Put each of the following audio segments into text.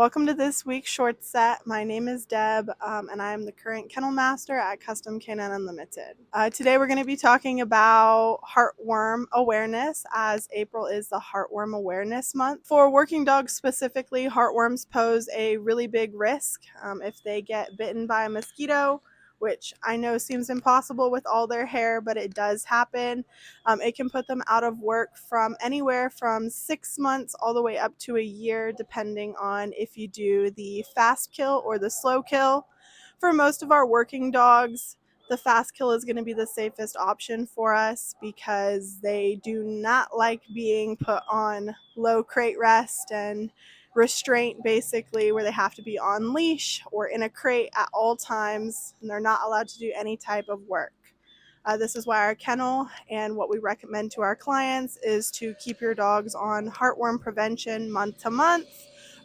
Welcome to this week's short set. My name is Deb, and I am the current Kennel Master at Custom Canine Unlimited. Today we're going to be talking about Heartworm Awareness, as April is the Heartworm Awareness Month. For working dogs specifically, heartworms pose a really big risk if they get bitten by a mosquito, which I know seems impossible with all their hair, but it does happen. It can put them out of work from anywhere from 6 months all the way up to a year, depending on if you do the fast kill or the slow kill. For most of our working dogs, the fast kill is going to be the safest option for us because they do not like being put on low crate rest and restraint, basically, where they have to be on leash or in a crate at all times, and they're not allowed to do any type of work. This is why our kennel and what we recommend to our clients is to keep your dogs on heartworm prevention month to month,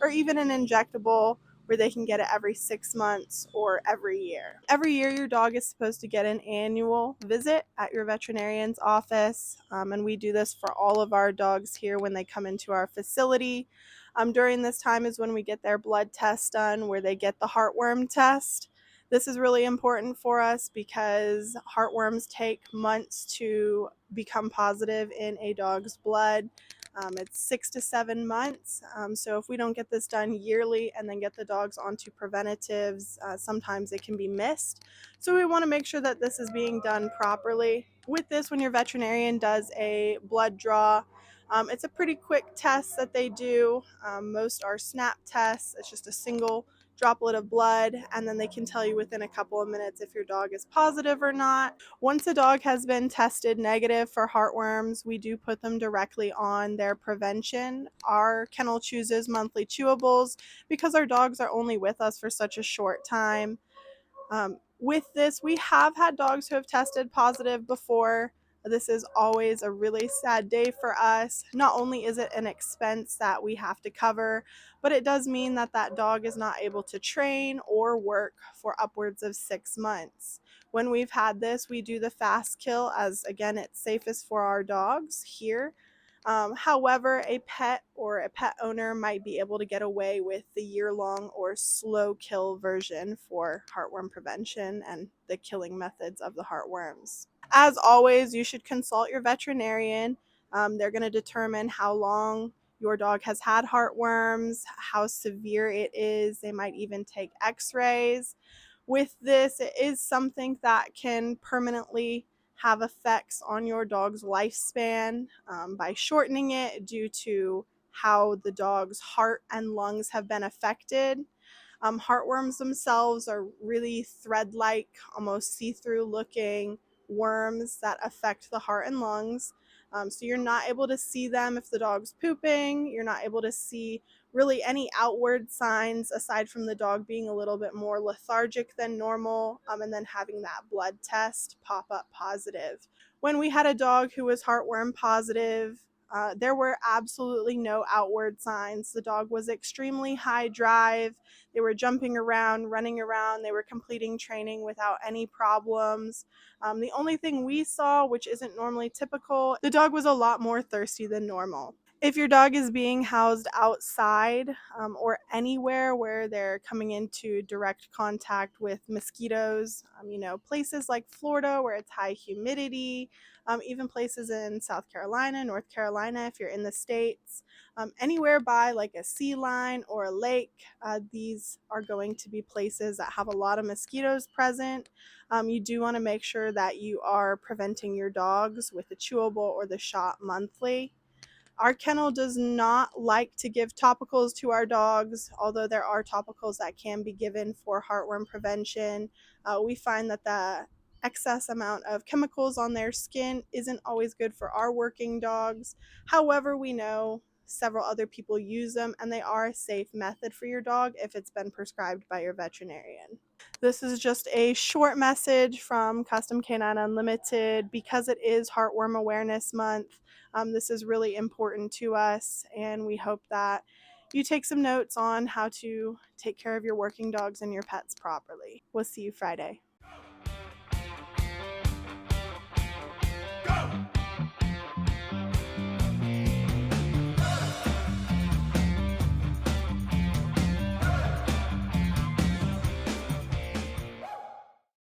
or even an injectable where they can get it every 6 months or every year. Every year, your dog is supposed to get an annual visit at your veterinarian's office, and we do this for all of our dogs here when they come into our facility. During this time is when we get their blood test done, where they get the heartworm test. This is really important for us because heartworms take months to become positive in a dog's blood. It's 6 to 7 months. So if we don't get this done yearly and then get the dogs onto preventatives, sometimes it can be missed. So we want to make sure that this is being done properly. With this, when your veterinarian does a blood draw, it's a pretty quick test that they do. Most are snap tests. It's just a single droplet of blood, and then they can tell you within a couple of minutes if your dog is positive or not. Once a dog has been tested negative for heartworms, we do put them directly on their prevention. Our kennel chooses monthly chewables because our dogs are only with us for such a short time. With this, we have had dogs who have tested positive before. This is always a really sad day for us. Not only is it an expense that we have to cover, but it does mean that that dog is not able to train or work for upwards of 6 months. When we've had this, we do the fast kill, as again, it's safest for our dogs here. However, a pet or a pet owner might be able to get away with the year-long or slow kill version for heartworm prevention and the killing methods of the heartworms. As always, you should consult your veterinarian. They're going to determine how long your dog has had heartworms, how severe it is. They might even take x-rays. With this, it is something that can permanently have effects on your dog's lifespan by shortening it due to how the dog's heart and lungs have been affected. Heartworms themselves are really thread-like, almost see-through looking worms that affect the heart and lungs. So you're not able to see them if the dog's pooping. You're not able to see really any outward signs aside from the dog being a little bit more lethargic than normal, and then having that blood test pop up positive. When we had a dog who was heartworm positive, there were absolutely no outward signs. The dog was extremely high drive. They were jumping around, running around. They were completing training without any problems. The only thing we saw, which isn't normally typical, the dog was a lot more thirsty than normal. If your dog is being housed outside or anywhere where they're coming into direct contact with mosquitoes, places like Florida where it's high humidity, even places in South Carolina, North Carolina, if you're in the States, anywhere by like a sea line or a lake, these are going to be places that have a lot of mosquitoes present. You do want to make sure that you are preventing your dogs with the chewable or the shot monthly. Our kennel does not like to give topicals to our dogs, although there are topicals that can be given for heartworm prevention. We find that the excess amount of chemicals on their skin isn't always good for our working dogs. However, we know several other people use them, and they are a safe method for your dog if it's been prescribed by your veterinarian. This is just a short message from Custom Canine Unlimited. Because it is Heartworm Awareness Month, this is really important to us, and we hope that you take some notes on how to take care of your working dogs and your pets properly. We'll see you Friday.